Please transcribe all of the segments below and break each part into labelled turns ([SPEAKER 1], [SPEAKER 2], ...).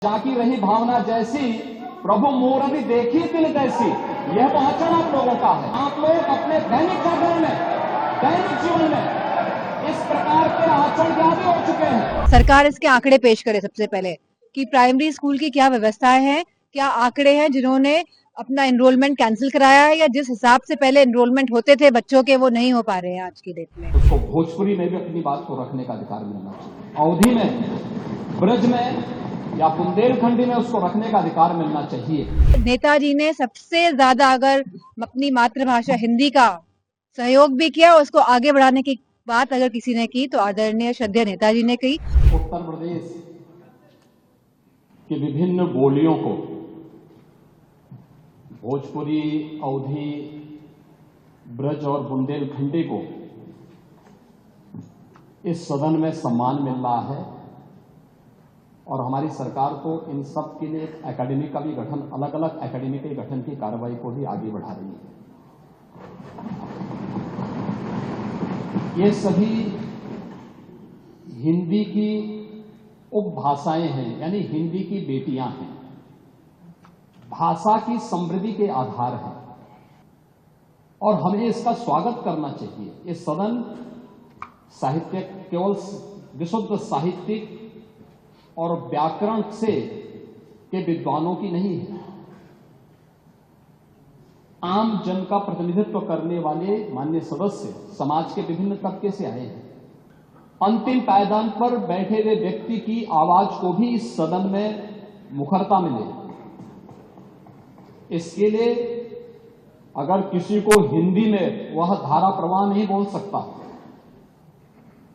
[SPEAKER 1] जाकी रही भावना जैसी प्रभु मूर्ति देखी दिल तैसी, यह वाचन आप लोगों का है। आप लोग अपने दैनिक जागरण में, दैनिक जीवन में इस प्रकार के आचरण के आदी हो चुके हैं।
[SPEAKER 2] सरकार इसके आंकड़े पेश करे सबसे पहले कि प्राइमरी स्कूल की क्या व्यवस्थाएं हैं, क्या आंकड़े हैं जिन्होंने अपना एनरोलमेंट कैंसिल कराया है या जिस हिसाब से पहले एनरोलमेंट होते थे बच्चों के वो नहीं हो पा रहे हैं आज की डेट में।
[SPEAKER 1] उसको भोजपुरी में भी अपनी बात को रखने का अधिकार मिलना चाहिए, अवधि में, ब्रज में या बुंदेलखंडी में उसको रखने का अधिकार मिलना चाहिए।
[SPEAKER 2] नेताजी ने सबसे ज्यादा अगर अपनी मातृभाषा हिंदी का सहयोग भी किया, उसको आगे बढ़ाने की बात अगर किसी ने की तो आदरणीय श्रद्धेय नेताजी ने की।
[SPEAKER 1] उत्तर प्रदेश की विभिन्न बोलियों को, भोजपुरी, अवधी, ब्रज और बुंदेलखंडी को इस सदन में सम्मान मिल रहा है और हमारी सरकार को इन सब के लिए एक एकेडमी का भी गठन, अलग अलग एकेडमी के गठन की कार्रवाई को भी आगे बढ़ा रही है। ये सभी हिंदी की उपभाषाएं हैं, यानी हिंदी की बेटियां हैं, भाषा की समृद्धि के आधार हैं और हमें इसका स्वागत करना चाहिए। ये सदन साहित्य केवल विशुद्ध साहित्यिक और व्याकरण से के विद्वानों की नहीं है, आम जन का प्रतिनिधित्व करने वाले माननीय सदस्य समाज के विभिन्न तबके से आए हैं। अंतिम पायदान पर बैठे हुए व्यक्ति की आवाज को भी इस सदन में मुखरता मिले। इसके लिए अगर किसी को हिंदी में वह धारा प्रवाह नहीं बोल सकता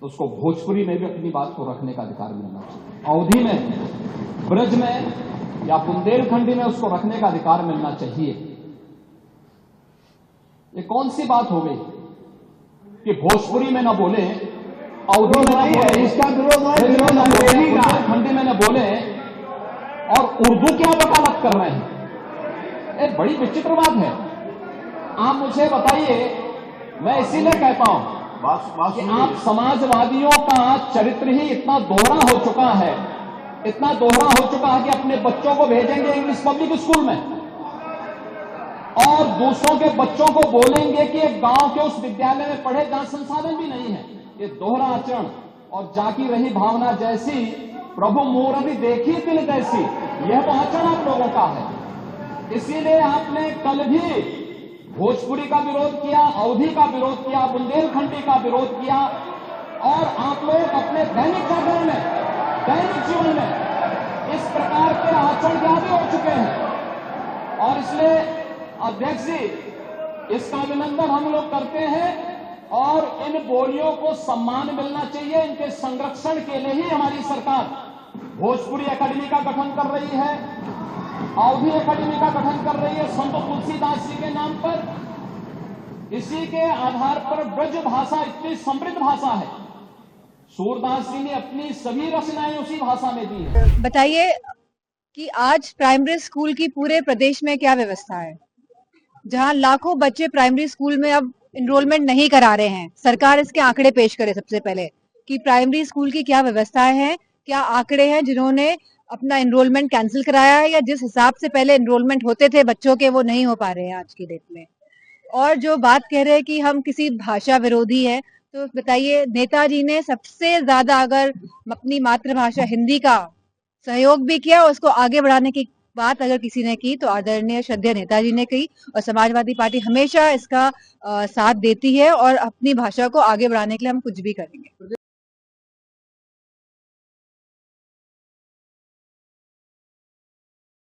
[SPEAKER 1] तो उसको भोजपुरी में भी अपनी बात को रखने का अधिकार मिलना चाहिए, अवधि में, ब्रज में या बुंदेलखंडी में उसको रखने का अधिकार मिलना चाहिए। ये कौन सी बात हो गई कि भोजपुरी में ना बोले, अवधी में ना बोले, इसका बुंदेलखंडी में ना बोले और उर्दू क्या वकालत कर रहे हैं। ये बड़ी विचित्र बात है। आप मुझे बताइए, मैं इसीलिए कहता हूं कि आप समाजवादियों का चरित्र ही इतना दोहरा हो चुका है, इतना दोहरा हो चुका है कि अपने बच्चों को भेजेंगे इंग्लिश पब्लिक स्कूल में और दूसरों के बच्चों को बोलेंगे कि एक गांव के उस विद्यालय में पढ़े जहां संसाधन भी नहीं है। ये दोहरा आचरण और जाकी रही भावना जैसी प्रभु मूर्ति देखी दिल तैसी, यह तो आचरण आप लोगों का है। इसीलिए आपने कल भी भोजपुरी का विरोध किया, अवधी का विरोध किया, बुंदेलखंडी का विरोध किया और आप लोग अपने दैनिक जागरण में, दैनिक जीवन में इस प्रकार के आचरण के आदी हो चुके हैं। और इसलिए अध्यक्ष जी, इसका अभिनंदन हम लोग करते हैं और इन बोलियों को सम्मान मिलना चाहिए। इनके संरक्षण के लिए ही हमारी सरकार भोजपुरी एकेडमी का गठन कर रही है, अवधी एकेडमी का गठन कर रही है संत तुलसीदास जी के नाम पर। इसी के आधार पर ब्रज भाषा इतनी समृद्ध भाषा है, सूरदास जी ने अपनी सभी रचनाएं उसी भाषा में दी है।
[SPEAKER 2] बताइए कि आज प्राइमरी स्कूल की पूरे प्रदेश में क्या व्यवस्था है, जहां लाखों बच्चे प्राइमरी स्कूल में अब एनरोलमेंट नहीं करा रहे हैं। सरकार इसके आंकड़े पेश करे सबसे पहले कि प्राइमरी स्कूल की क्या व्यवस्थाएं हैं, क्या आंकड़े हैं जिन्होंने अपना एनरोलमेंट कैंसिल कराया है या जिस हिसाब से पहले एनरोलमेंट होते थे बच्चों के वो नहीं हो पा रहे हैं आज की डेट में। और जो बात कह रहे हैं कि हम किसी भाषा विरोधी है, तो बताइए नेताजी ने सबसे ज्यादा अगर अपनी मातृभाषा हिंदी का सहयोग भी किया, उसको आगे बढ़ाने की बात अगर किसी ने की तो आदरणीय श्रद्धेय नेताजी ने की। और समाजवादी पार्टी हमेशा इसका साथ देती है और अपनी भाषा को आगे बढ़ाने के लिए हम कुछ भी करेंगे।